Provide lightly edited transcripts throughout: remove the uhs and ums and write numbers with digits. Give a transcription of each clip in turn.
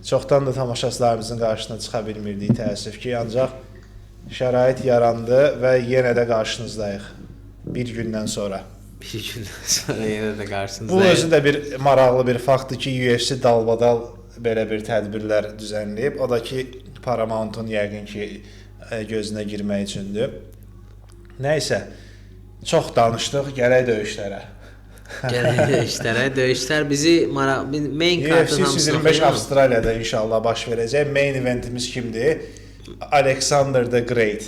Çoxdan da tamaşaçılarımızın qarşısına çıxa bilmirdik təəssüf ki, ancaq şərait yarandı və yenə də qarşınızdayıq bir gündən sonra. Bir gündən sonra yenə də qarşınızdayıq. Bu özü də bir maraqlı bir faktdır ki, UFC dalbadal belə bir tədbirlər düzənləyib. O da ki, Paramount'un yəqin ki, gözünə girmək üçündür. Nəysə, çox danışdıq, gələk döyüşlərə. Döyüşlər bizi main kartın UFC 125 Avstraliyada inşallah baş verəcək. Main eventimiz kimdir? Alexander the Great.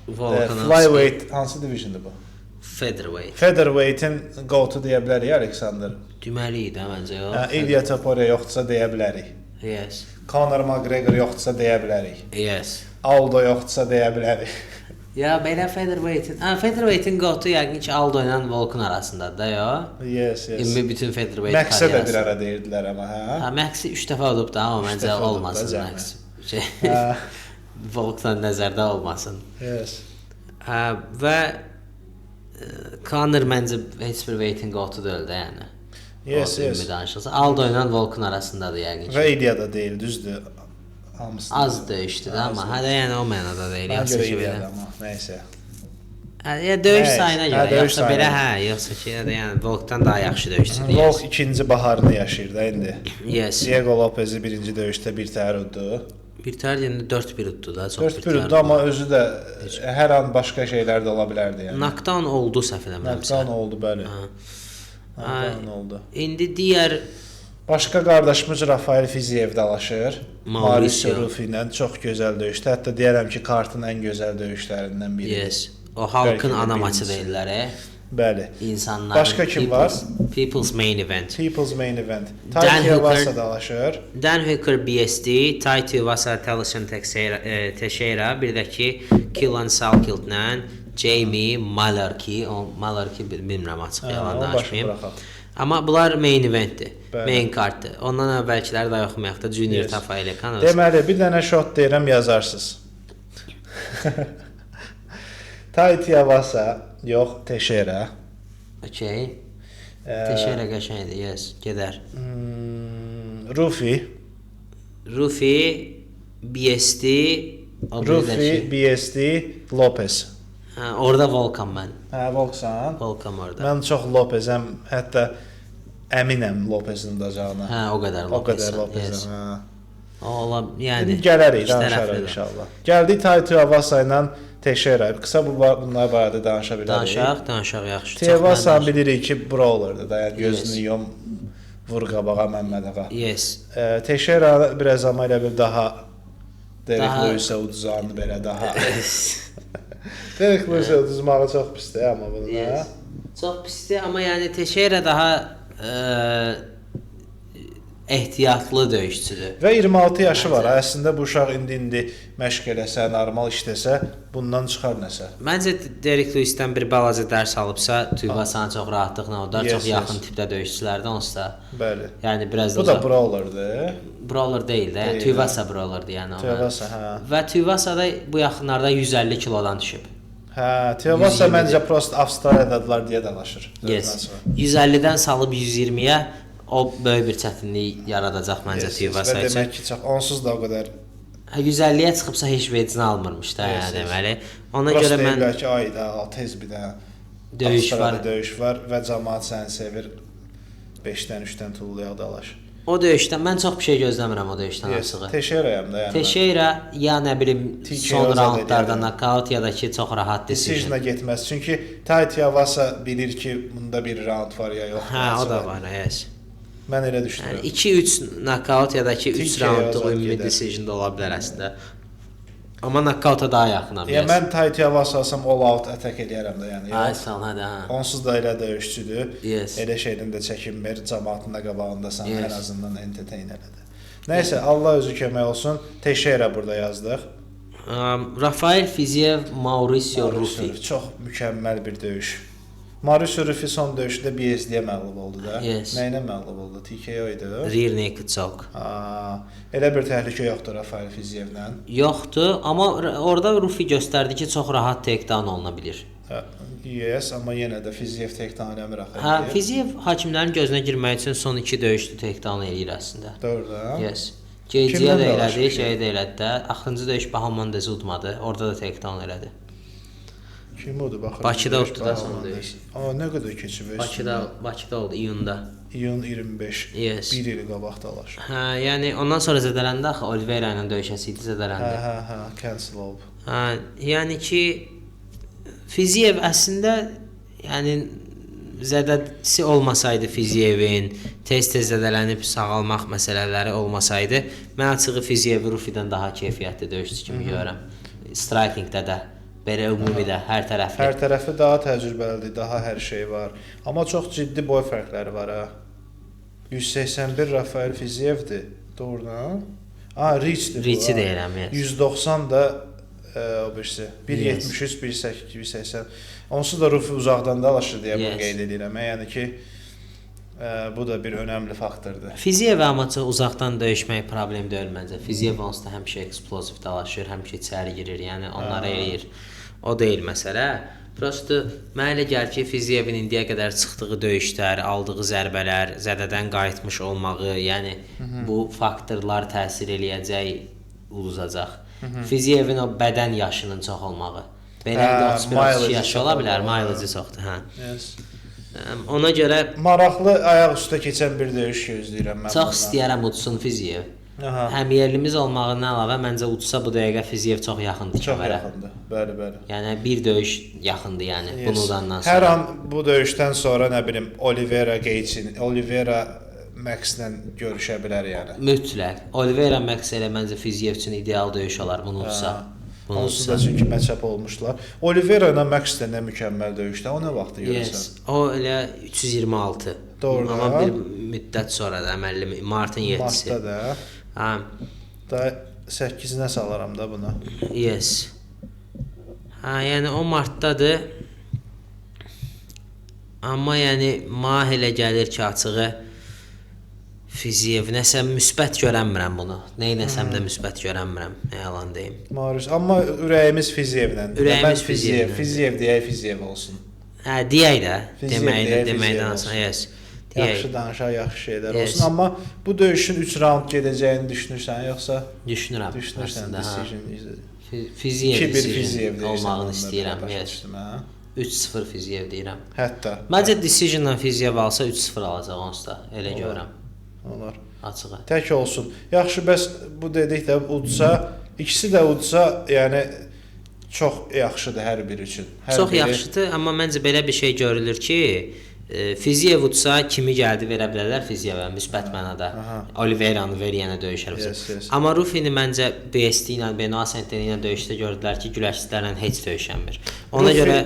Flyweight hansı divisiondur bu? Featherweight. Featherweight'in go-to deyə bilərik Alexander. Deməli idi məncə yox. Ilya Topuria yoxdursa deyə bilərik. Yes. Conor McGregor yoxdursa deyə bilərik. Yes. Aldo yoxdursa deyə bilərik. Ya belə Featherweight'in go-to yəqin ki Aldo ilə Volkan arasındadır da ya. Yes. Ümumi bütün Featherweight Max'ə də bir ara deyirdilər amma hə. Max'i 3 dəfə olub da amma məncə olmasın Max. Volkan nəzərdə olmasın. Yes. Və Conor məncə heç bir weightin go-to deyil də yəni. Yes. Aldo ilə Volkan arasındadır yəqin ki. Və İlya da deyil, düzdür. Az döyüşdü də amma hələ yəni o mənada deyil. Yoxsa ki belə. Nəysə. Ya döyüş sayına görə, yoxsa belə yoxsa ki yəni Volkdan daha yaxşı döyüşçüdür. Volk ikinci baharını yaşayır da indi. Yes. Diego Lopez'i birinci döyüşdə bir təhər uddu. Bir təhər yəni 4-1 uddu da, çox 4-1 uddu amma özü də hər an başqa şeylər də ola bilərdi yəni. Knockdown oldu səhv eləmirəmsə. Knockdown oldu, bəli. Knockdown oldu. İndi digər başqa qardaşımız Rafael Fiziev dalaşır. Mauricio Ruffi ilə çox gözəl döyüşdü. Hətta deyərəm ki, kartın ən gözəl döyüşlərindən biridir. Yes. O halkın ana maçı deyirlər. Bəli. İnsanlar. Başqa kim var? People's Main Event. Tai Tuivasa dalaşır. Dan Hooker BSD, Tai Tuivasa Talison Teixeira, bir də ki Killan Salkildlə Jamie Malarkey, o Malarkey bilmirəm açıq yalan danışmayım. Amma bunlar main eventdir, main kartdır. Ondan əvvəlkiləri də oxumayaq da Junior Tafael Khan. Deməli, bir dənə shot deyirəm, yazarsınız. Tai Tuivasa, yox, Teixeira. Okay. Teixeira qəşəngdir, yes, gedər. Ruffi, BSD, BSD, Lopez. Orada Volkan mən. Volkan. Volkan orada. Mən çox Lopezəm, hətta əminəm Lopezin udacağına. O qədər Lopezəm. Ola, yəni gələrik, danışarıq inşallah. Gəldik Tai Tuivasa ilə Teixeira. Qısa bunlar barədə danışa bilərik. Danışaq yaxşı. Tuivasa bilirik ki, brawlerdir da, yəni gözünü yum, vur qabağa, Məmməd ağa. Yes. Teixeira biraz amma elə bir daha Derek Lewis'ə uduzanı belə daha. Derek Lewis'ə uduzmağı çox pisdir amma bunlar. Çox pisdir amma yəni Teixeira daha ehtiyatlı döyüşçüdür. Və 26 yaşı var. Əslində bu uşaq indi məşq eləsə, normal işləsə, bundan çıxar nəsə. Məncə Derek Lewis'dən bir balaca dərs alıbsa, Tuivasanı çox rahatlıqla udar. Çox yaxın tipdə döyüşçülərdən onsuz. Bəli. Yəni biraz da bu da brawlerdir. Brawler deyil də, Tuivasa brawlerdir yəni. Tuivasa, hə. Və Tuivasa da bu yaxınlarda 150 kilodan düşüb. Hə, Tuivasa məncə prost Avstraliyadadılar deyə dalaşır. Yes. 150-dən salıb 120-yə o böyük bir çətinlik yaradacaq məncə Tuivasa üçün. Demək ki, onsuz da o qədər 150-yə çıxıbsa heç vecini almırmış da yəni deməli. Ona görə mən deyirlər ki, ayda tez bir də döyüş var və cəmaət səni sevir. 5-dən 3-dən tullayaq dalaş. O döyüşdən mən çox bir şey gözləmirəm o döyüşdən açığı. Teixeira'yam da yəni. Teixeira ya nə bilim son raundlarda nokaut ya da ki çox rahat decision'a getməz. Çünki Tai Tuivasa bilir ki, bunda bir round var ya yox. Hə, o da var, yes. Mən elə düşünürəm. Yəni 2-3 nokaut ya da ki 3 raundluq ümumi decision-da ola bilər əslində. Amma nokauta daha yaxınam. Yəni mən Tai Tuivasa olsam all out attack eləyərəm də yəni. Ay sağ ol, hə. Onsuz da elə döyüşçüdür. Yes. Elə şeydən də çəkinmir, cəmaatın da qabağındasan, ən azından entertain elədi. Nəysə, Allah özü kömək olsun. Teixeira burada yazdıq. Rafael Fiziev, Mauricio Ruffi. Çox mükəmməl bir döyüş. Mauricio Ruffi son döyüşdə BSD-yə məğlub oldu da. Yes. Nə ilə məğlub oldu? TKO idi. Rear naked choke. Elə bir təhlükə yoxdur Rafael Fizievlə. Yoxdur, amma orada Ruffi göstərdi ki, çox rahat takedown oluna bilir. Yes, amma yenə də Fiziev takedown eləmir axı. Fiziev hakimlərin gözünə girmək üçün son 2 döyüşdə takedown eləyir əslində. Doğru da. Yes. Geyciyə də elədi, şeyə də elədi də. Axırıncı döyüş Bahamandezi udmadı. Orada da takedown elədi. Kim odur baxır? Bakıda uddu da son döyüş. Nə qədər keçib? Bakıda oldu iyunda. İyun 25. Yes. 1 il qabaq dalaşır. Hə, yəni ondan sonra zədələndi axı Oliveira ilə döyüşəsi idi zədələndi. Hə, cancel olub. Hə, yəni ki Fiziyev əslində yəni zədəsi olmasaydı Fiziyevin tez-tez zədələnib sağalmaq məsələləri olmasaydı, mən açığı Fiziyevi Rufidən daha keyfiyyətli döyüşçü kimi görürəm. Strikingdə də, belə ümumi də, hər tərəfli. Hər tərəfi daha təcrübəlidir, daha hər şey var. Amma çox ciddi boy fərqləri var ha. 181 Rafael Fiziyevdir, doğrudan. Riçdir bu. Riçi deyirəm, yes. 190 da o birisi. 1.73, 1.80. Onsuz da Rufi uzaqdan dalaşır deyə bunu qeyd edirəm. Yəni ki, bu da bir önəmli faktordur. Fiziyev amaçı uzaqdan döyüşmək problem deyil məncə. Fiziyev onsuz da həmişə eksplosiv dalaşır, həmişə içəri girir, yəni onları eləyir. O deyil məsələ. Prosto mənə elə gəlir ki, Fiziyevin indiyə qədər çıxdığı döyüşlər, aldığı zərbələr, zədədən qayıtmış olmağı, yəni bu faktorlar təsir eləyəcək, uduzacaq. Fiziyevin o bədən yaşının çox olmağı. Belə 31 yaş ola bilər, mileage çoxdur, hə. Yes. Ona görə maraqlı ayaq üstə keçən bir döyüş gözləyirəm mən. Çox istəyirəm udsun Fiziyev. Həm yerlimiz olmağından əlavə məncə udsa bu dəqiqə Fiziyev çox yaxındır kəmərə. Çox yaxındır. Bəli. Yəni bir döyüş yaxındır, yəni bunu udandan sonra. Hər an bu döyüşdən sonra nə bilim Oliveira Max-lə görüşə bilər yəni. Mütləq. Oliveira Max elə məncə Fiziyev üçün ideal döyüş olar bunu udsa. Onsuz da çünki match-up olmuşlar. Oliveira ilə Max də nə mükəmməl döyüşdə. O nə vaxtı görürsən? Yes. O elə 326. Doğru. Amma bir müddət sonra da əməlli martın 7-si. Martda da. Hə. Da 8-nə salaram da buna. Yes. Hə, yəni o martdadır. Amma yəni mənə elə gəlir ki, açığı Fiziyev nəsə müsbət görənmirəm bunu. Neynəsəm də müsbət görənmirəm, yalan deyim. Marius, amma ürəyimiz Fiziyevdən. Ürəyimiz Fiziyevdən. Fiziyev deyək, Fiziyev olsun. Hə, deyək də. Deməkdən asan, yes. Yaxşı danışaq, yaxşı şeylər olsun. Amma bu döyüşün 3 raund gedəcəyini düşünürsən, yoxsa? Düşünürəm. Düşünürsən, decision. Fiziyev 2-1 Fiziyev olmağını istəyirəm, yes. 3-0 Fiziyev deyirəm. Hətta. Məncə decisionla Fiziyev alsa 3-0 alacaq onsuz da, elə görürəm. Olar. Açığı. Tək olsun. Yaxşı, bəs bu dedik də udsa, ikisi də udsa, yəni çox yaxşıdır hər biri üçün. Çox yaxşıdır, amma məncə belə bir şey görülür ki, Fiziyev udsa kimi gəldi verə bilərlər Fiziyevə müsbət mənada. Oliveira'nı veriyənə döyüşər. Amma Rufini məncə BST ilə, Benoit Saint-Denis ilə döyüşdə gördülər ki, güləşçilərlə heç döyüşənmir. Ona görə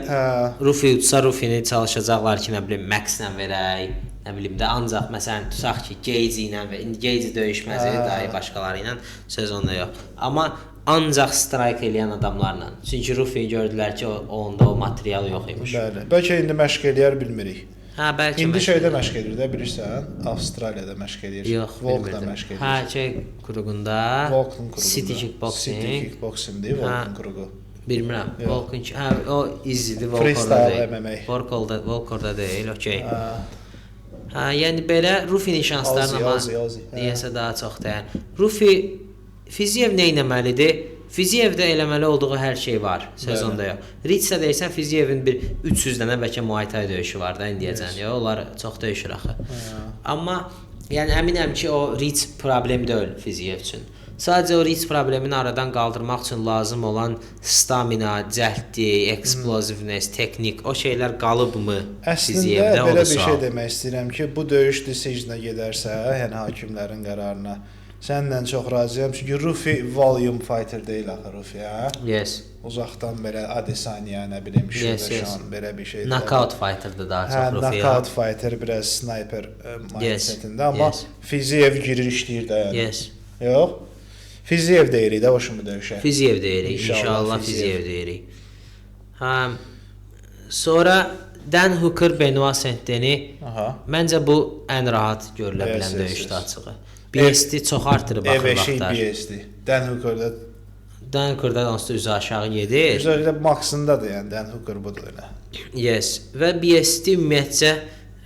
Rufi udsa Rufini çalışacaqlar ki, nə bilim Max-lə verək. Nə bilim də ancaq məsələn tutaq ki, Geyci ilə və Geyci döyüşməzi dahi başqaları ilə sezonda yox. Amma ancaq strike eləyən adamlarla. Çünki Rufi gördülər ki, onda o material yox imiş. Bəli. Bəlkə indi məşq eləyər bilmirik. Hə, bəlkə indi şeydə məşq edir də, bilirsən? Avstraliyada məşq edir. Yox, Volkda məşq edir. Hə, qruğunda. Volkun qruğunda. City Kickboxing. City Kickboxing-dir Volkun qruğu. Bilmirəm. Volkun, hə, o izlidir Volkorda. Freestyle MMA. Volkorda deyil, okey. Hə, yəni belə Rufinin şanslarına deyəsə daha çoxdur. Yəni Rufi Fiziyev nə etməlidir? Fiziyevdə eləməli olduğu hər şey var sezonda yox. Riçsə deyirsən Fiziyevin bir 300 dənə bəlkə Muay Thai döyüşü var da indiyəcən. Yox, onlar çox döyüşür axı. Amma yəni əminəm ki, o Riç problem deyil Fiziyev üçün. Sadəcə o Riç problemini aradan qaldırmaq üçün lazım olan stamina, cəhddi, explosiveness, texnik, o şeylər qalıbmı Fiziyevdə? Əslində belə bir şey demək istəyirəm ki, bu döyüş decision-a gedərsə, yəni hakimlərin qərarına səndən çox razıyam. Çünki Rufi volume fighter deyil axı Rufi, hə? Yes. Uzaqdan belə Adesanya, nə bilim, Şudaşan, belə bir şeydir. Knockout fighterdır daha çox Rufi. Hə, knockout fighter, biraz sniper mindsetində, amma Fiziyev girir işləyir də yəni. Yes. Yox. Fiziyev deyirik də başımı döyüşə. Fiziyev deyirik, inşallah Fiziyev deyirik. Hə. Sonra Dan Hooker, Benoit Saint-Denis. Məncə bu ən rahat görülə bilən döyüşdür açığı. BST çox artırıb axır vaxtlar. BST. Dan Hooker'da onsuz da üzü aşağı gedir. Üzərində maksındadır yəni Dan Hooker budur elə. Yes. Və BST ümumiyyətcə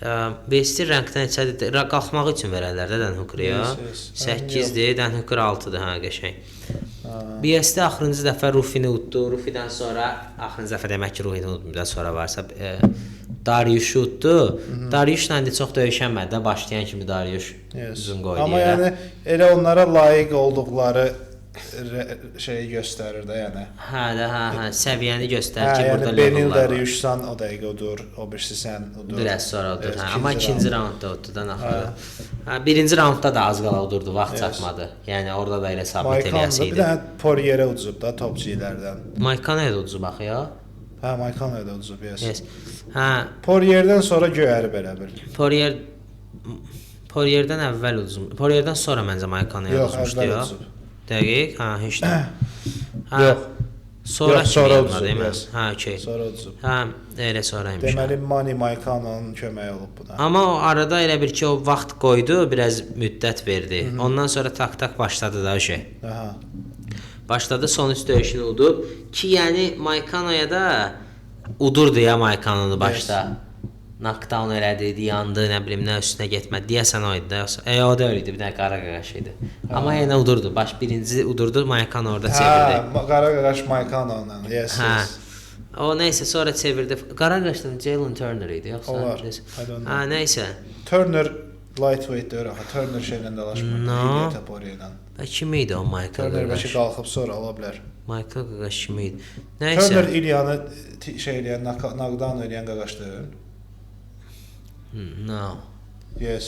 Vesti rəngdən içədir. Qalxmaq üçün verərlər də Dan Hooker-ya. 8-dir, Dan Hooker 6-dır, hə, qəşəng. BS-də axırıncı dəfə Rufini uddu. Rufidən sonra axırıncı dəfə demək ki, Rufini udmadan sonra varsa Dariush uddu. Dariushla indi çox döyüşənmədi də, başlayan kimi Dariush uzun qoydu. Amma yəni elə onlara layiq olduqları şeyi göstərir də, yəni. Hə, səviyyəni göstərir ki, burada levellər var. Yəni Dariushsan o dəqiqə odur, o birisi sən odur. Biraz sonra odur, hə. Amma ikinci raundda oddu da axırı. Birinci raundda da az qala odurdu, vaxt çatmadı. Yəni orada da elə sabit eləyəsiydi. Bir dənə Poirier'ə uduzub da topçilərdən. Mike Connor'a da uduzub axı ya. Hə, Mike Connor'a da uduzub, yes. Hə. Poirier'dən sonra göyərib elə bil. Poirier'dən əvvəl uduzub. Poirier'dən sonra məncə Mike Connor'a uduzmuşdu ya. Dəqiq, hə, heç də. Yox. Sonra uduzub. Hə, okey. Sonra uduzub. Hə, elə sonraymış. Deməli Manny Mike Connor'un köməyi olub buna. Amma o arada elə bir ki, o vaxt qoydu, biraz müddət verdi. Ondan sonra tak başladı da o şey. Aha. Başladı, son üç döyüşünü udub ki, yəni Mike Connor'a da udurdu ya Mike Connor'u başda. Knockdown elədi, yandı, nə bilim, nə üstünə getmədi. Deyəsən o idi da, yoxsa. O da öyle idi, bir dənə qara qaqaş idi. Amma yenə udurdu. Birinci udurdu, Mike Conor orada çevirdi. Hə, qara qaqaş Mike Conor'la. Yes. O nəysə sonra çevirdi. Qara qaqaşdan Jalen Turner idi, yoxsa? Olar. Hə, nəysə. Turner lightweight deyir axı. Turner şeylə dalaşmır. No. Taporiyla. Kim idi o Mike Conor? Turner bəşi qalxıb sonra ala bilər. Mike Qaqaş kim idi? Nəysə. Turner İlyanı şey eləyən, knockdown eləyən qaqaşdır. No. Yes.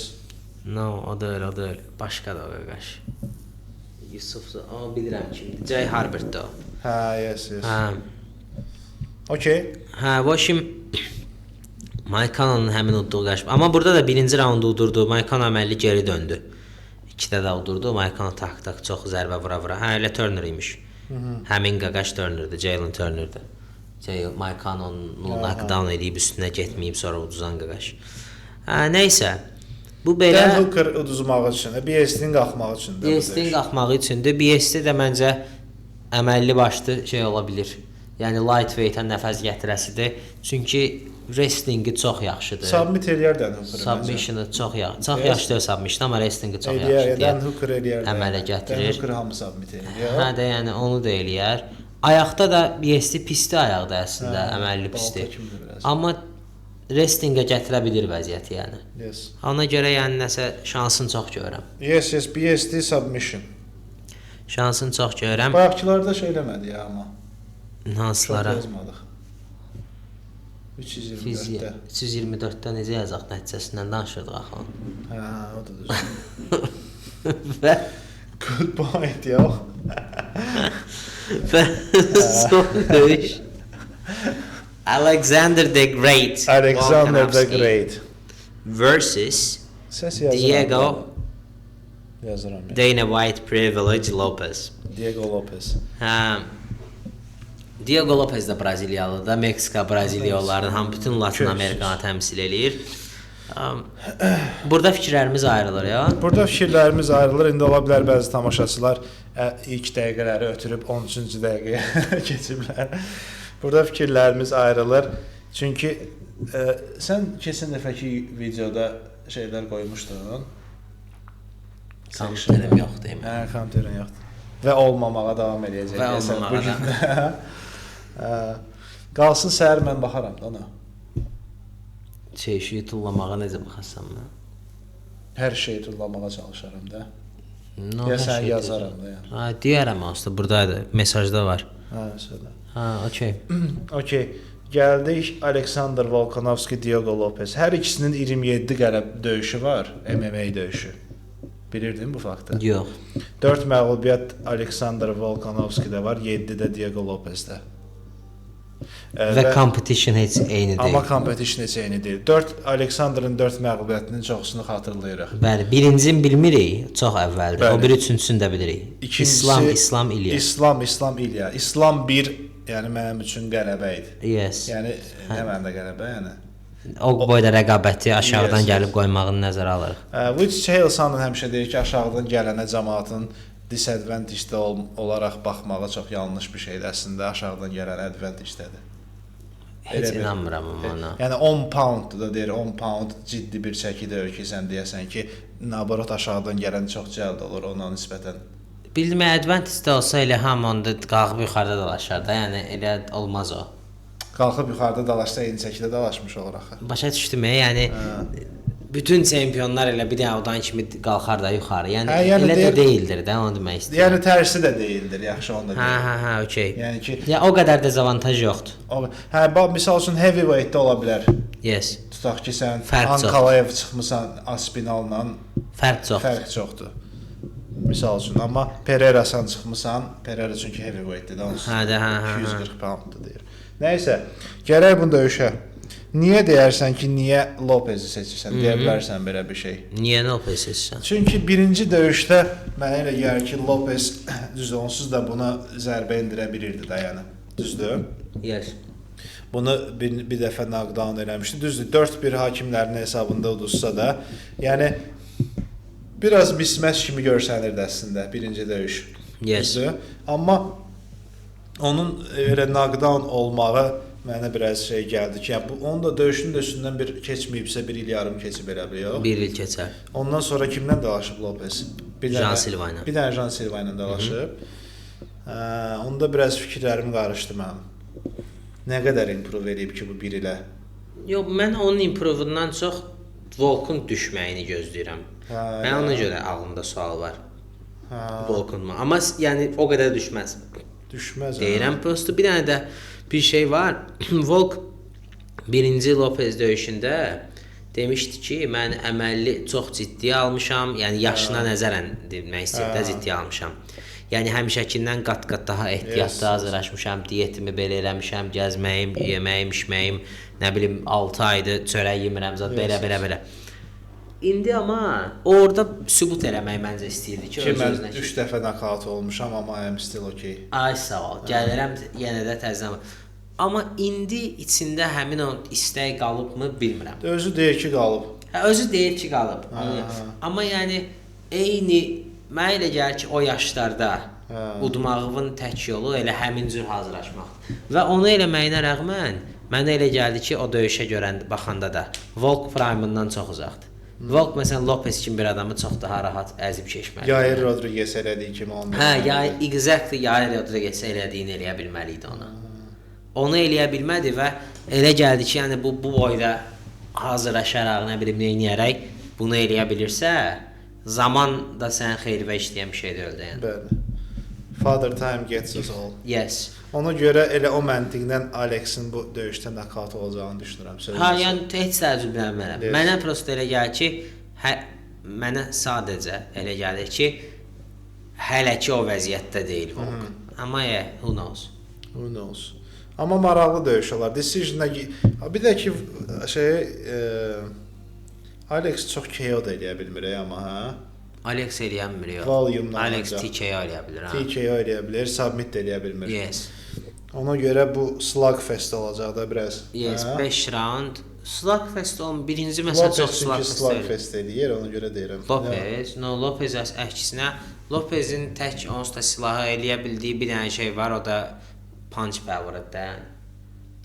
No, o da öyle. Başqa da o qaqaş. Yusuf da, bilirəm kimdir. Jay Harbert da o. Hə, yes. Hə. Okey. Hə, Washim Mike Connor'un həmin udduğu qaş. Amma burada da birinci raundu udurdu. Mike Connor əməlli geri döndü. 2-də də udurdu. Mike Connor tak çox zərbə vura. Hə, elə Turner imiş. Həmin qaqaş Turner'dı, Jalen Turner'dı. Mike Connor'un knockdown edib üstünə getməyib sonra uduzan qaqaş. Nəysə. Bu belə Dan Hooker uduzmağı üçün, BS'nin qalxmağı üçün də. BS'nin qalxmağı üçündür. BS'də də məncə əməlli başlı şey ola bilər. Yəni lightweight-ə nəfəs gətirəsidir. Çünki wrestlingi çox yaxşıdır. Submit eləyər Dan Hooker. Submission-ı çox yaxşı. Çox yaxşıdır submission, amma wrestlingi çox yaxşıdır. Dan Hooker eləyər. Əmələ gətirir. Dan Hooker hamı submit eləyər. Hə də, yəni onu da eləyər. Ayaqda da BS pisdir ayaqda əslində, əməlli pisdir. Amma wrestlingə gətirə bilir vəziyyəti, yəni. Yes. Ona görə yəni nəsə şansını çox görürəm. Yes, BSD submission. Şansını çox görürəm. Bayaqçılarda şey eləmədi ya amma. Hansılara? 324-də. 324-də necə yazaq nəticəsindən danışırdıq axı. Hə, o da düzdür. Və good point ya. Və son döyüş. Alexander the Great versus Diego yazıram. Dana White Privilege Lopez. Diego Lopez. Hə. Diego Lopez də Braziliyalıdır. Meksika Braziliyalıların bütün Latin Amerikanı təmsil eləyir. Burada fikirlərimiz ayrılır ya. Burada fikirlərimiz ayrılır. İndi ola bilər bəzi tamaşaçılar ilk dəqiqələri ötürüb 13-cü dəqiqəyə keçiblər. Burada fikirlərimiz ayrılır. Çünki sən keçən dəfəki videoda şeylər qoymuşdun. Komenterim yoxdur. Hə, komenterin yoxdur. Və olmamağa davam edəcək. Və olmamağa. Qalsın səhər mən baxaram da ona. Şeyi tullamağa necə baxasan mən? Hər şeyi tullamağa çalışaram da. No, ya sən yazaram da yəni. Ha, deyərəm aslında buradaydı. Mesajda var. Ha, söyle. Ha, okey. Okey. Gəldik Alexander Volkanovski, Diego Lopez. Hər ikisinin 27 qələb döyüşü var, MMA döyüşü. Bilirdin bu faktı? Yox. 4 məğlubiyyət Alexander Volkanovski'də var, 7 də Diego Lopez'də. Və competition heç eyni deyil. Amma competition heç eyni deyil. Alexander'ın 4 məğlubiyyətinin çoxusunu xatırlayırıq. Bəli, birincini bilmirik, çox əvvəldir. O biri üçüncüsünü də bilirik. İslam İlya. İslam İlya. İslam 1, yəni mənim üçün qələbə idi. Yes. Yəni nə məndə qələbə, yəni. O boyda rəqabəti aşağıdan gəlib qoymağını nəzərə alırıq. Which Chaelson həmişə deyir ki, aşağıdan gələnə cəmaatın disadvantage-də olaraq baxmağa çox yanlış bir şeydir. Əslində aşağıdan gələn advantage-dədir. Heç inanmıram ona. Yəni 10 pound da deyir, 10 pound ciddi bir çəki deyil ki, sən deyəsən ki, naborot aşağıdan gələn çox cəld olur ona nisbətən. Bilmə, advantage da olsa elə hamında qalxıb yuxarıda dalaşar da, yəni elə olmaz o. Qalxıb yuxarıda dalaşsa eyni çəkidə dalaşmış olur axı. Başa düşdüm, yəni bütün çempionlar elə bir dənə odan kimi qalxar da yuxarı. Yəni, yəni elə də deyildir də, onu demək istəyirəm. Yəni tərsi də deyildir, yaxşı onu da deyil. Hə, okey. Yəni ki, ya o qədər dezavantaj yoxdur. Bax misal üçün heavyweight də ola bilər. Yes. Tutaq ki, sən Fərq Ankalaev çıxmısan Aspinalla. Fərq çoxdur. Fərq çoxdur. Misal üçün, amma Pereira sən çıxmısan, Pereira çünki heavyweight-dir də, Hə, 240 pounddur deyir. Nəysə, gələk bu döyüşə. Niyə deyərsən ki, niyə Lopezi seçirsən? Deyə bilərsən belə bir şey. Niyə Lopez seçirsən? Çünki birinci döyüşdə mənə elə gəlir ki, Lopez düzdür, onsuz da buna zərbə endirə bilirdi də, yəni. Düzdür? Yes. Bunu bir dəfə knockdown eləmişdi. Düzdür, 4-1 hakimlərin hesabında uduzsa da, yəni biraz mismatch kimi görsənirdi əslində birinci döyüş. Yes. Düzdür? Amma onun elə knockdown olmağı mənə biraz şey gəldi ki, yəni bu onun da döyüşün də üstündən bir keçməyibsə, 1 il yarım keçib elə bil, yox? 1 il keçər. Ondan sonra kimdən dalaşıb Lopez? Jan Silva ilə. Bir dənə Jan Silva ilə dalaşıb. Onda biraz fikirlərim qarışdı mənim. Nə qədər improve edib ki bu 1 ilə? Yox, mən onun improve-undan çox Volkun düşməyini gözləyirəm. Mən ona görə ağlımda sual var. Volkunma. Amma yəni o qədər düşməz. Düşməz. Deyirəm, prosto bir dənə də bir şey var. Volk birinci Lopez döyüşündə demişdi ki, mən əməlli çox ciddiyə almışam. Yəni yaşına nəzərən demək istəyirəm də ciddiyə almışam. Yəni həmişəkindən qat-qat daha ehtiyatlı hazırlaşmışam, diyetimi belə eləmişəm, gəzməyim, yeməyim, içməyim, nə bilim 6 aydır çörək yemirəm zət belə. İndi amma orada sübut eləmək məncə istəyirdi ki, mən 3 dəfə knockout olmuşam, amma I am still okay. Ay sağ ol. Gəlirəm yenə də təzədən. Amma indi içində həmin o istək qalıbmı bilmirəm. Özü deyir ki, qalıb. Özü deyir ki, qalıb. Amma yəni eyni mənə elə gəlir ki, o yaşlarda udmağın tək yolu elə həmin cür hazırlaşmaqdır. Və onu eləməyinə rəğmən mənə elə gəldi ki, o döyüşə baxanda da Volk Prime-ından çox uzaqdır. Volk məsələn Lopez kimi bir adamı çox daha rahat əzib keçməli. Yair Rodriguez elədiyi kimi onu. Exactly Yair Rodriguez elədiyini eləyə bilməli idi ona. Onu eləyə bilmədi və elə gəldi ki, yəni bu boyda hazırlaşaraq, nə bilim, neyniyərək bunu eləyə bilirsə, zaman da sən xeyirvə işləyən bir şey deyil də yəni. Bəli. Father time gets us all. Yes. Ona görə elə o məntiqdən Alexin bu döyüşdə knockout olacağını düşünürəm. Yəni heç təəccüblənmərəm. Mənə prosta elə gəlir ki, mənə sadəcə elə gəlir ki, hələ ki o vəziyyətdə deyil Volk. Amma who knows? Who knows? Amma maraqlı döyüş olar. Decision-a bir də ki Alex çox KO da eləyə bilmir amma Alex eləyə bilmir yox. Alex TKO eləyə bilir. TKO eləyə bilir, submit də eləyə bilmir. Yes. Ona görə bu slugfest olacaq da biraz. Yes, 5 round. Slugfest olun birinci məsələ çox slugfest eləyir, ona görə deyirəm. Lopez əksinə Lopezin tək onsuz da silahı eləyə bildiyi bir dənə şey var, o da punch power-dır da.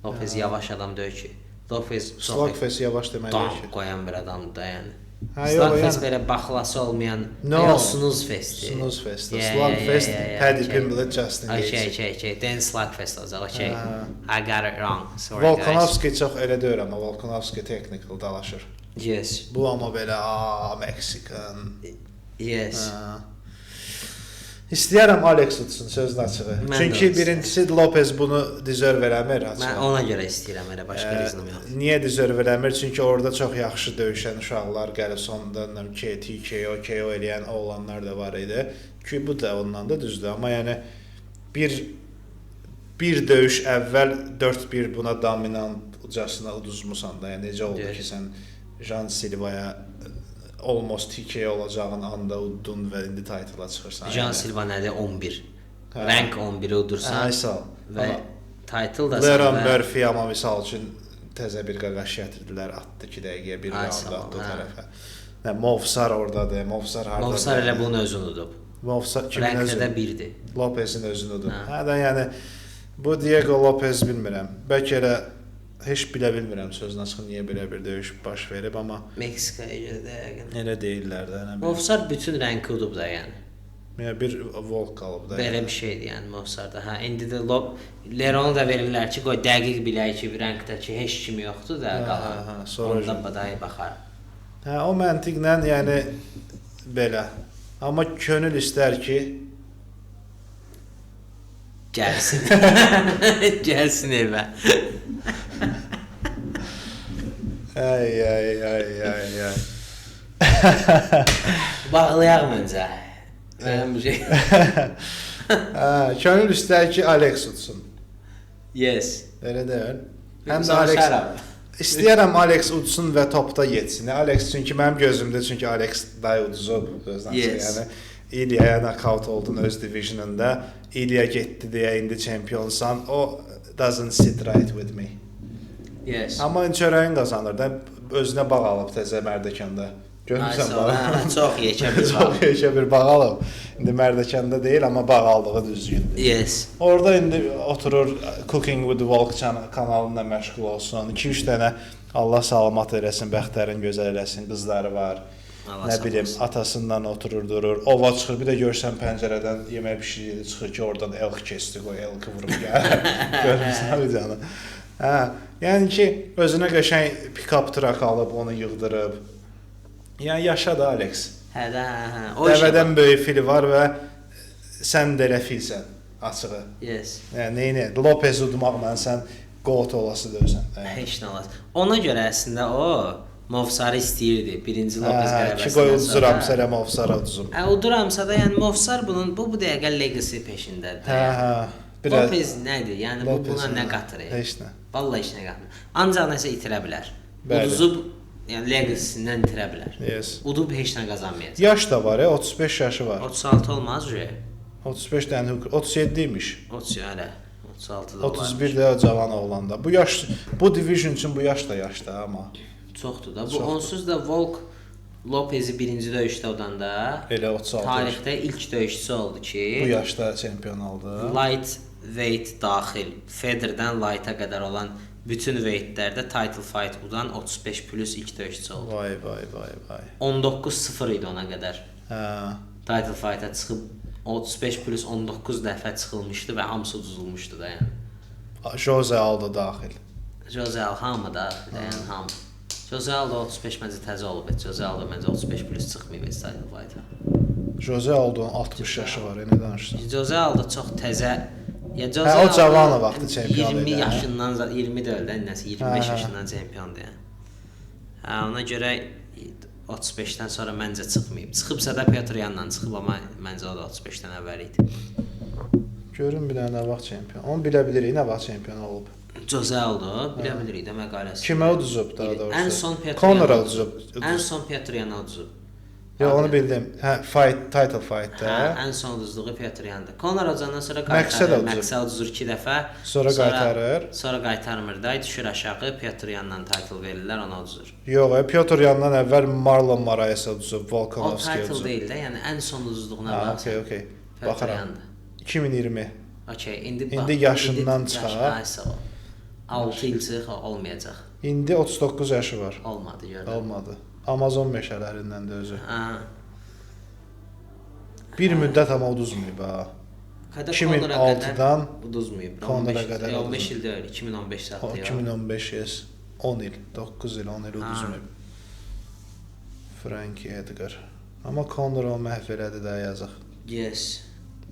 Lopez yavaş adam deyil ki. Lopez slugfest yavaş deməkdir ki. Qoyan bir adamdır da yəni. Slugfest belə baxlası olmayan snooze festi. Snooze fest. Slugfest Paddy Pimblett, Justin Gaethje. Okay. Then slugfest olacaq. Okay. I got it wrong. Sorry Volkanovski çox elə deyir amma Volkanovski technical dalaşır. Yes. Bu amma belə Mexican. Yes. İstəyərəm Alex tutsun sözün açığı. Çünki birincisi Lopez bunu deserve eləmir açığı. Mən ona görə istəyirəm elə başqa reason yox. Niyə deserve eləmir? Çünki orada çox yaxşı döyüşən uşaqlar gəlib sonda TKO eləyən oğlanlar da var idi. Ki bu da ondan da düzdür. Amma yəni bir döyüş əvvəl 4-1 buna dominantcasına uduzmusan da. Yəni necə oldu ki sən Jan Silva'ya almost TKO olacağın anda uddun və indi title'a çıxırsan. Jan Silva nədir? 11. Rank 11-i udursan. Və title da Leron Murphy amma misal üçün təzə bir qaqaş gətirdilər, atdı 2 dəqiqəyə bir round atdı o tərəfə. Movsar oradadır. Movsar hardadır? Movsar elə bunun özünü udub. Movsar kimin özünü? Rankdə 1-dir. Lopezin özünü udub. Hədə yəni bu Diego Lopez bilmirəm. Bəlkə elə heç bilə bilmirəm sözün açığı niyə belə bir döyüş baş verib, amma Meksikaya görə də yəqin. elə deyirlər də, nə bilim. Movsar bütün rəngi udub da yəni. Ya bir volk qalıb da. Belə bir şeydir yəni Movsarda. Hə, indi də Leronu da verirlər ki, qoy dəqiq bilək ki, bir rəngdəki heç kim yoxdur da qalan. Sonra badayı baxar. Hə, o məntiqlə yəni belə. Amma könül istər ki gəlsin. Gəlsin evə. ay. Bağlayaq məncə. Mənim bu şey. Könül istər ki Alex utsun. Yes. Elə deyil. Həm də Alex istəyirəm Alex utsun və topda yetsin. Alex çünki mənim gözümdə çünki Alex daha uduzub özünə yəni. İlyaya knockout oldun öz divisionunda. İlya getdi deyə indi çempionsan. O doesn't sit right with me. Yes. Amma çörəyin qazanır da özünə bağ alıb təzə Mərdəkanda. Görmüsən bax. Çox yekə bir bağ. Çox yekə bir bağ alıb. İndi Mərdəkanda deyil, amma bağ aldığı düzgündür. Yes. Orada indi oturur Cooking with the Volk kanalında məşğul olsun. 2-3 dənə Allah salamat eləsin, bəxtlərin gözəl eləsin, qızları var. Allah nə bilim, atasından oturur durur. Ova çıxır, bir də görsən pəncərədən yemək bişirir, çıxır ki, oradan elk kesti, qoy elki vurub gəlir. Görmüsən canım. Hə, yəni ki, özünə qəşəng pick-up truck alıb, onu yığdırıb. Yəni yaşa da Alex. Hə. Dəvədən böyük fili var və sən də elə filsən, açığı. Yes. Yəni nə? Lopez udmaqla sən goat olası deyirsən. Heç nə olas. Ona görə əslində o Movsarı istəyirdi. Birinci Lopez qələbəsindən sonra. Ki qoy uduramsa elə Movsarı uduzum. Uduramsa da yəni Movsar bunun bu dəqiqə legacy peşindədir. Hə. Lopez nədir? Yəni bu buna nə qatır? Heç nə. Vallahi heç nə qatmır. Ancaq nəsə itirə bilər. Uduzub yəni legacy-sindən itirə bilər. Yes. Udub heç nə qazanmayacaq. Yaş da var, 35 yaşı var. 36 olmaz ki. 35 dənə 37 imiş. 30 hələ. 36 da 31 də cavan oğlanda. Bu yaş bu division üçün bu yaş da yaşdır amma. Çoxdur da. Bu onsuz da Volk Lopez'i birinci döyüşdə udanda elə 36 tarixdə ilk döyüşçüsü oldu ki, bu yaşda çempion oldu. Light weight daxil Federer'dən light'a qədər olan bütün weightlərdə title fight udan 35 plus ilk döyüşçü oldu. Vay. 19-0 idi ona qədər. Hə. Title fight'a çıxıb 35 plus 19 dəfə çıxılmışdı və hamısı uduzulmuşdu da yəni. Jose Aldo daxil. Jose Aldo hamı daxil, yəni hamı. Jose Aldo 35 məncə təzə olub. Jose Aldo məncə 35 plus çıxmayıb title fight'a. Jose Aldo'nun 60 yaşı var, nə danışırsan? Jose Aldo çox təzə. Ya Jose Aldo o cavan vaxtı çempion idi. 20 yaşından 20 də öldü, nəsə 25 yaşından çempiondur yəni. Hə, ona görə 35-dən sonra məncə çıxmayıb. Çıxıbsa da Petr Yanla çıxıb, amma məncə o da 35-dən əvvəl idi. Görün bir dənə nə vaxt çempion. Onu bilə bilirik, nə vaxt çempion olub. Jose Aldo bilə bilirik də məqaləsi. Kimə uduzub daha doğrusu? Ən son Petr Conor uduzub. Ən son Petr Yan'a uduzub. Yox, onu bildim. Hə, title fight-da. Hə, ən son uduzduğu Petr Yan'da. Conor udandan sonra qaytarır. Məqsəd uduzur 2 dəfə. Sonra qaytarır. Sonra qaytarmır da, düşür aşağı Petr Yan'dan title verirlər, ona uduzur. Yox, Petr Yan'dan əvvəl Marlon Moraes uduzub, Volkanovski uduzub. O title deyil də, yəni ən son uduzduğuna bax. Okay. Baxaram. 2020. Okay, indi yaşından çıxar. 6 il çıx olmayacaq. İndi 39 yaşı var. Olmadı, gördüm. Olmadı. Amazon meşələrindən də özü. Hə. Bir müddət amma uduzmayıb ha. 2006-dan uduzmayıb. Conora qədər 15 il deyil, 2015 saatda. 2015 yes. 10 il, 9 il, 10 il uduzmayıb. Frankie Edgar. Amma Conor o məhv elədi də yazıq. Yes.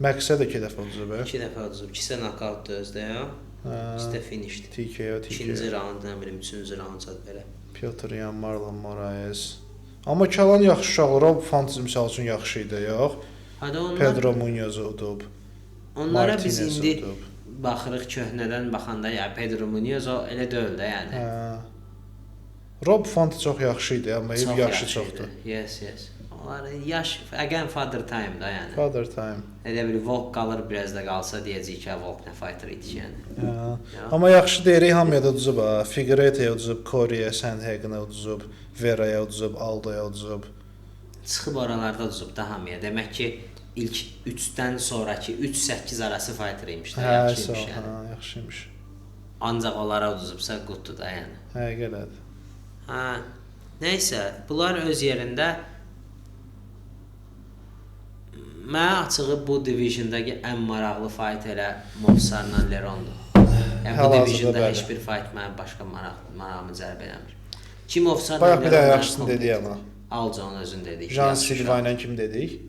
Məqsəd 2 dəfə uduzub. 2 dəfə uduzub. 2 knockout özdə ya. 2 də finishdi. TKO. İkinci round, nə bilim, üçüncü round zət belə. Petr Yan, Marlon Moraes. Amma Kalan yaxşı uşaq, Rob Font misal üçün yaxşı idi, yox? Pedro Munoz udub. Onlara biz indi baxırıq köhnədən baxanda, ya Pedro Munoz o elə deyil də yəni. Rob Font çox yaxşı idi, amma yaşı çoxdur. Yes. Onlar yaş, again father time da yəni. Father time. Elə bir Volk qalır, biraz da qalsa deyəcək ki, Volk nə fighter idi yəni. Amma yaxşı deyirik, hamıya da uduzub ha. Figueiredo'ya uduzub, Corey'ə, Sandhagen'a uduzub, Vera'ya uduzub, Aldo'ya uduzub. Çıxıb oralarda uduzub da hamıya. Demək ki, ilk 3-dən sonraki 3-8 arası fighter imiş də, yaxşıymış yəni. Yaxşıymış. ancaq onlara uduzubsa qutdu da yəni. Həqiqətdir. Hə. Nəysə, bunlar öz yerində mənə açığı bu divisiondakı ən maraqlı fight elə Movsarla Lerondur. Yəni bu divisionda heç bir fight mənim başqa marağımı cəlb eləmir. Kim Movsarla Bayaq bir də yaxşısını dedik amma. Aljon özün dedik. Jan Silva ilə kim dedik?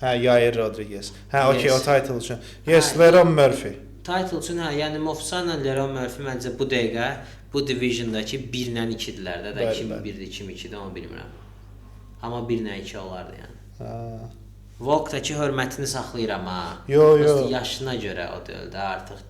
Hə, Yair Rodriguez. Hə, okey, o title üçün. Yes, Leron Murphy. Title üçün hə, yəni Movsarla Leron Murphy məncə bu dəqiqə bu divisiondakı 1-lə 2-dirlər də. Kim 1-dir, kim 2-dir, onu bilmirəm. Amma 1-lə 2 olardı yəni. Hə. Volkdakı hörmətini saxlayıram ha. Yo. Yaşına görə o deyil də artıq.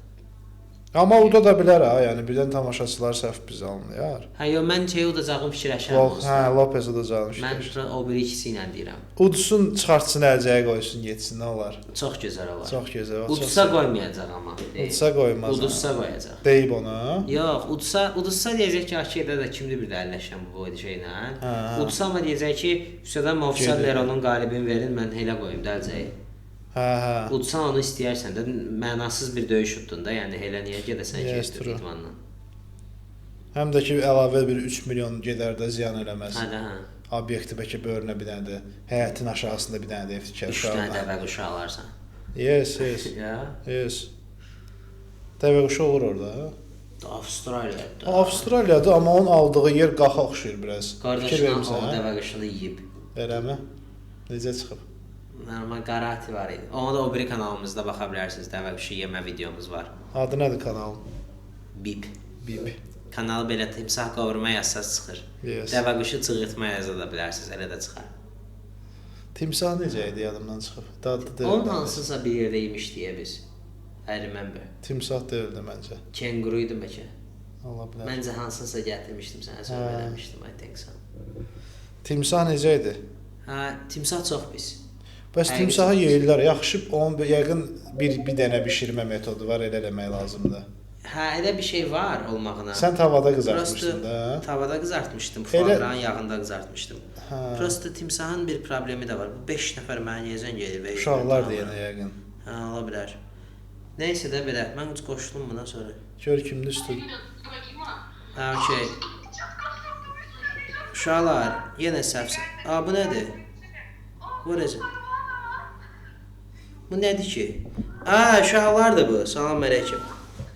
Amma uda da bilər ha, yəni birdən tamaşaçılar səhv bizi anlayar. Hə, yo mən udacağım fikirləşirəm. Hə, Lopez udacağım fikirləşirəm. Mən o biri ikisi ilə deyirəm. Udsun, çıxartsın əlcəyə qoysun, getsin, nə olar? Çox gözəl olar. Çox gözəl. Udsa qoymayacaq amma. Udsa qoymaz. Udsa qoyacaq. Deyib ona? Yox, udsa deyəcək ki, Akiyədə də kimdir bir də əlləşən bu şeylə. Udsa amma deyəcək ki, Füsədən Movsar Leronun qalibini verin, mən elə qoyum da əlcəyi. Hə. Udsan onu istəyərsən də mənasız bir döyüş utdun da, yəni elə niyə gedəsən ki, idmanla. Həm də ki, əlavə bir 3 milyon gedər də ziyan eləməz. Hə. Obyekti bəlkə böyrünə bir dənə də, həyətin aşağısında bir dənə də ev tikər. 3 dənə dəvə quşu alarsan. Yes. Yes. Dəvə quşu olur orada. Avstraliyadır. Avstraliyadır, amma onun aldığı yer qaxa oxşuyur biraz. Qardaşım o dəvə quşunu yeyib. Eləmi? Necə çıxıb? Normal qarati var idi. Onu da o biri kanalımızda baxa bilərsiniz. Dəvə quşu yemə videomuz var. Adı nədir kanalın? Bip. Kanalı belə timsah qovurma yazsaz çıxır. Yes. Dəvə quşu çığırtma yaza da bilərsiniz, elə də çıxar. Timsah necə idi, yadımdan çıxıb? Dadlı onun hansısa bir yerdə yemiş deyə biz. I remember. Timsah deyildi məncə. Kenguru idi bəlkə. Allah bilər. Məncə hansısa gətirmişdim sənə, söyləmişdim, I think so. Timsah necə idi? Hə, timsah çox pis. Bəs timsahı yeyirlər, yaxşı, onun yəqin bir dənə bişirmə metodu var, elə eləmək lazımdır. Hə, elə bir şey var olmağına. Sən tavada qızartmışdın da. Tavada qızartmışdım, foğrağın yağında qızartmışdım. Prosta timsahın bir problemi də var. Bu 5 nəfər mənə niyəzən gedir və uşaqlar deyənə yəqin. Hə, ola bilər. Nəysə də belə, mən qoşulum buna sonra. Gör kimdir üstü. Hə, okey. Uşaqlar, yenə səhvsən. Bu nədir? What is it? Bu nədir ki? Uşaqlardır bu. Salam əleykum.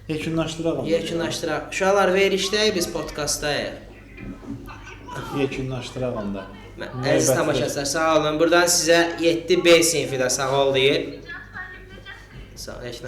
Yekunlaşdıraq. Uşaqlar, verişdəyik biz podkastdayıq. Yekunlaşdıraq onda. Əziz tamaşaçılar, sağ olun. Buradan sizə 7B sinfi də sağ ol deyir. Sağ ol.